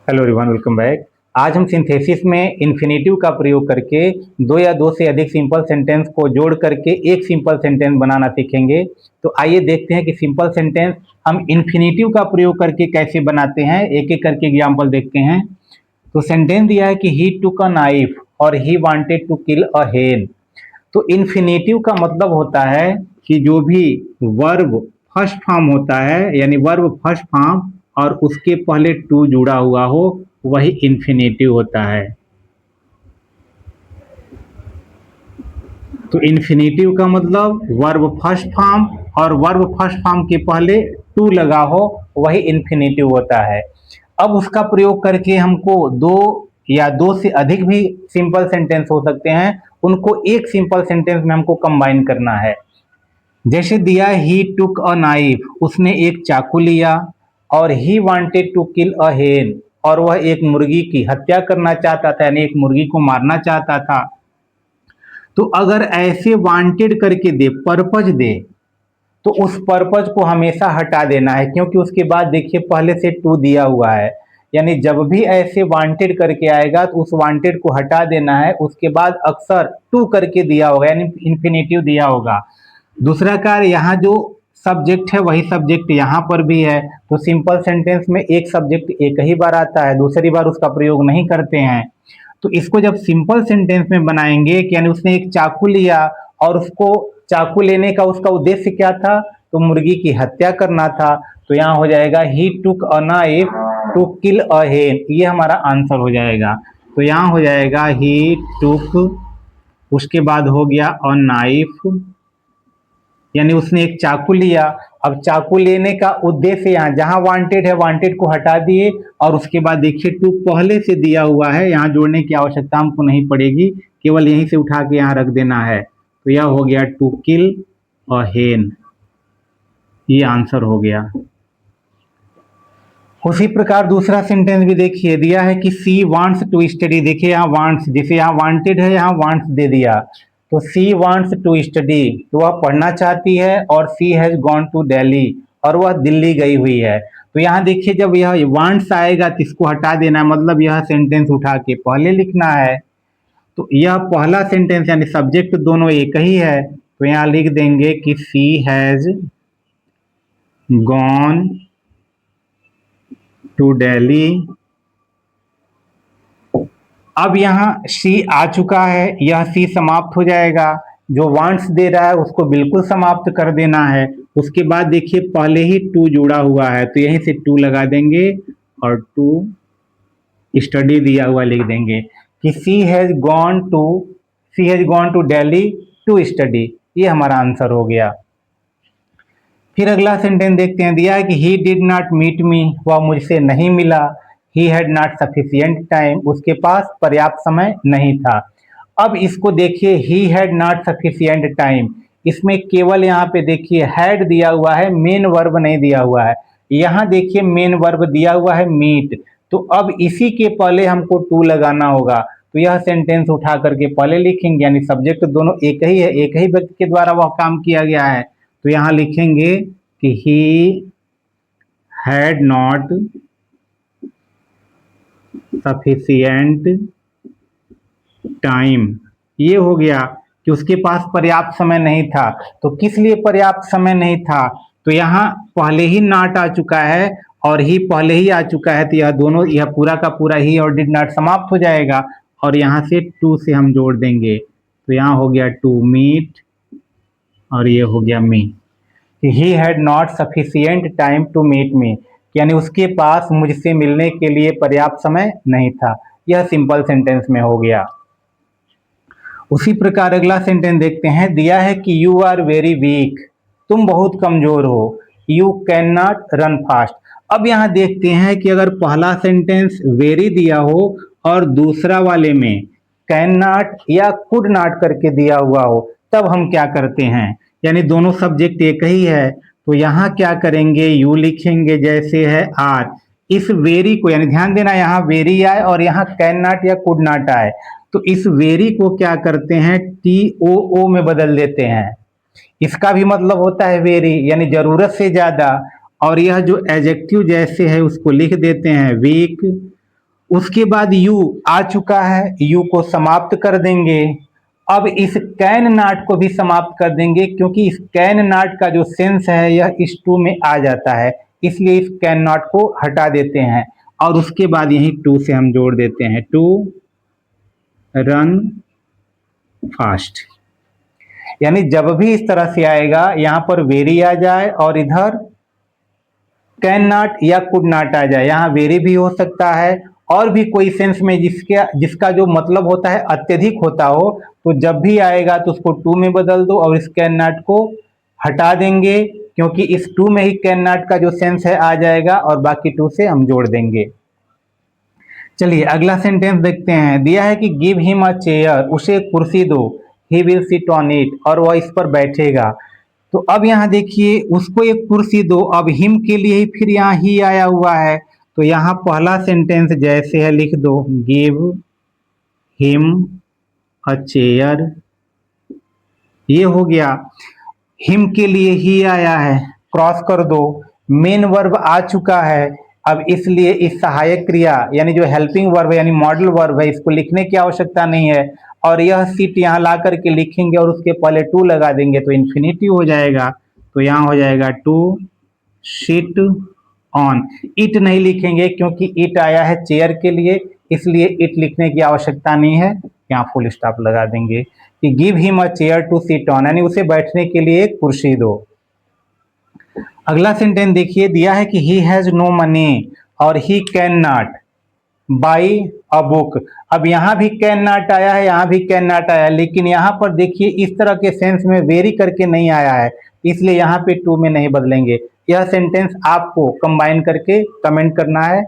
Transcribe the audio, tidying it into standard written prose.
Hello everyone, welcome back. आज हम synthesis में इन्फिनेटिव का प्रयोग करके दो या दो से अधिक सिंपल सेंटेंस को जोड़ करके एक सिंपल सेंटेंस बनाना सीखेंगे। तो आइए देखते हैं कि सिंपल सेंटेंस हम इन्फिनेटिव का प्रयोग करके कैसे बनाते हैं। एक एक करके एग्जाम्पल देखते हैं। तो सेंटेंस दिया है कि ही टुक अ नाइफ और ही वांटेड टू किल अ हेन। तो इन्फिनेटिव का मतलब होता है कि जो भी वर्ब फर्स्ट फॉर्म होता है, यानी वर्ब फर्स्ट फॉर्म और उसके पहले टू जुड़ा हुआ हो, वही इन्फिनेटिव होता है। तो इन्फिनेटिव का मतलब वर्ब फर्स्ट फॉर्म और वर्ब फर्स्ट फॉर्म के पहले टू लगा हो, वही इन्फिनेटिव होता है। अब उसका प्रयोग करके हमको दो या दो से अधिक भी सिंपल सेंटेंस हो सकते हैं, उनको एक सिंपल सेंटेंस में हमको कंबाइन करना है। जैसे दिया ही टुक अ नाइफ, उसने एक चाकू लिया, और ही वांटेड टू किल अ हेन, और वह एक मुर्गी की हत्या करना चाहता था, यानी एक मुर्गी को मारना चाहता था। तो अगर ऐसे वांटेड करके दे, पर्पज दे, तो उस पर्पज को हमेशा हटा देना है, क्योंकि उसके बाद देखिए पहले से टू दिया हुआ है। यानी जब भी ऐसे वांटेड करके आएगा तो उस वांटेड को हटा देना है, उसके बाद अक्सर टू करके दिया होगा, यानी इन्फिनेटिव दिया होगा। दूसरा कार्य, यहाँ जो सब्जेक्ट है वही सब्जेक्ट यहाँ पर भी है। तो सिंपल सेंटेंस में एक सब्जेक्ट एक ही बार आता है, दूसरी बार उसका प्रयोग नहीं करते हैं। तो इसको जब सिंपल सेंटेंस में बनाएंगे कि यानी उसने एक चाकू लिया और उसको चाकू लेने का उसका उद्देश्य क्या था, तो मुर्गी की हत्या करना था। तो यहाँ हो जाएगा ही टुक अ नाइफ टू किल अ हेन, ये हमारा आंसर हो जाएगा। तो यहाँ हो जाएगा ही टुक, उसके बाद हो गया अ नाइफ, यानी उसने एक चाकू लिया। अब चाकू लेने का उद्देश्य, यहाँ जहां वांटेड है वांटेड को हटा दिए, और उसके बाद देखिए टू पहले से दिया हुआ है, यहाँ जोड़ने की आवश्यकता हमको नहीं पड़ेगी, केवल यहीं से उठा के यहाँ रख देना है। तो यह हो गया टू किल अ हेन, ये आंसर हो गया। उसी प्रकार दूसरा सेंटेंस भी देखिए, दिया है कि सी वांट्स टू स्टडी। देखिए यहाँ वांट्स, जैसे यहाँ वांटेड है, यहाँ वांट्स दे दिया। तो सी वांट्स टू स्टडी, तो वह पढ़ना चाहती है, और सी हैज गॉन टू दिल्ली, और वह दिल्ली गई हुई है। तो यहाँ देखिए जब यह वांट्स आएगा तो इसको हटा देना है, मतलब यह सेंटेंस उठा के पहले लिखना है। तो यह पहला सेंटेंस यानी सब्जेक्ट दोनों एक ही है, तो यहाँ लिख देंगे कि she has gone to Delhi. अब यहाँ सी आ चुका है, यह सी समाप्त हो जाएगा। जो वांट्स दे रहा है उसको बिल्कुल समाप्त कर देना है। उसके बाद देखिए पहले ही टू जुड़ा हुआ है, तो यहीं से टू लगा देंगे और टू स्टडी दिया हुआ लिख देंगे कि she has gone to Delhi to study. ये हमारा आंसर हो गया। फिर अगला सेंटेंस देखते हैं, दिया है कि he did not meet me, वह मुझसे नहीं मिला। He had not sufficient time, उसके पास पर्याप्त समय नहीं था। अब इसको देखिए, he had not sufficient time, इसमें केवल यहाँ पे देखिए हैड दिया हुआ है, मेन वर्ब नहीं दिया हुआ है। यहाँ देखिए मेन वर्ब दिया हुआ है मीट, तो अब इसी के पहले हमको टू लगाना होगा। तो यह सेंटेंस उठा करके पहले लिखेंगे, यानी सब्जेक्ट दोनों एक ही है, एक ही व्यक्ति के द्वारा वह काम किया गया है। तो यहाँ लिखेंगे कि ही हैड नॉट सफिशियंट टाइम, ये हो गया कि उसके पास पर्याप्त समय नहीं था। तो किस लिए पर्याप्त समय नहीं था, तो यहाँ पहले ही नॉट आ चुका है और ही पहले ही आ चुका है, तो यह दोनों, यह पूरा का पूरा ही और डिड नॉट समाप्त हो जाएगा, और यहाँ से टू से हम जोड़ देंगे। तो यहाँ हो गया टू मीट, और ये हो गया me. He had not sufficient time to meet me, यानी उसके पास मुझसे मिलने के लिए पर्याप्त समय नहीं था। यह सिंपल सेंटेंस में हो गया। उसी प्रकार अगला सेंटेंस देखते हैं, दिया है कि यू आर वेरी वीक, तुम बहुत कमजोर हो। You can not run fast. अब यहाँ देखते हैं कि अगर पहला सेंटेंस वेरी दिया हो और दूसरा वाले में कैन नॉट या कुड नॉट करके दिया हुआ हो, तब हम क्या करते हैं, यानी दोनों सब्जेक्ट एक ही है, तो यहाँ क्या करेंगे, यू लिखेंगे जैसे है आर। इस वेरी को, यानी ध्यान देना, यहाँ वेरी आए और यहाँ कैन नॉट या कुड नॉट आए, तो इस वेरी को क्या करते हैं, टी ओ ओ में बदल देते हैं। इसका भी मतलब होता है वेरी, यानी जरूरत से ज्यादा, और यह जो एडजेक्टिव जैसे है उसको लिख देते हैं वीक, उसके बाद यू आ चुका है, यू को समाप्त कर देंगे। अब इस कैन नाट को भी समाप्त कर देंगे क्योंकि इस कैन नाट का जो सेंस है यह इस टू में आ जाता है, इसलिए इस कैन नॉट को हटा देते हैं और उसके बाद यही टू से हम जोड़ देते हैं, टू रन फास्ट। यानी जब भी इस तरह से आएगा यहां पर वेरी आ जाए और इधर कैन नॉट या कुड नॉट आ जाए, यहाँ वेरी भी हो सकता है और भी कोई सेंस में जिसका जो मतलब होता है अत्यधिक होता हो, तो जब भी आएगा तो उसको टू में बदल दो और इस कैन नॉट को हटा देंगे क्योंकि इस टू में ही कैन नॉट का जो सेंस है आ जाएगा और बाकी टू से हम जोड़ देंगे। चलिए अगला सेंटेंस देखते हैं। दिया है कि गिव हिम अ चेयर, उसे एक कुर्सी दो, he will sit on it, और वह इस पर बैठेगा। तो अब यहाँ देखिए उसको एक कुर्सी दो, अब हिम के लिए ही फिर यहाँ ही आया हुआ है, तो यहाँ पहला सेंटेंस जैसे है लिख दो, गिव हिम अ चेयर, ये हो गया। हिम के लिए ही आया है, क्रॉस कर दो। मेन वर्ब आ चुका है, अब इसलिए इस सहायक क्रिया यानी जो हेल्पिंग वर्ब है यानी मॉडल वर्ब है इसको लिखने की आवश्यकता नहीं है और यह सीट यहाँ ला करके लिखेंगे और उसके पहले टू लगा देंगे तो इन्फिनिटिव हो जाएगा। तो यहाँ हो जाएगा टू सीट ऑन। इट नहीं लिखेंगे क्योंकि इट आया है चेयर के लिए, इसलिए इट लिखने की आवश्यकता नहीं है, यहाँ फुल स्टॉप लगा देंगे कि give him a chair to sit on, यानी उसे बैठने के लिए एक कुर्सी दो। अगला सेंटेंस देखिए, दिया है कि ही हैज नो मनी और he can not by a book. अब यहाँ भी कैन नॉट आया है, यहाँ भी कैन नॉट आया है, लेकिन यहाँ पर देखिए इस तरह के सेंस में वेरी करके नहीं आया है, इसलिए यहाँ पे टू में नहीं बदलेंगे। यह सेंटेंस आपको कंबाइन करके कमेंट करना है।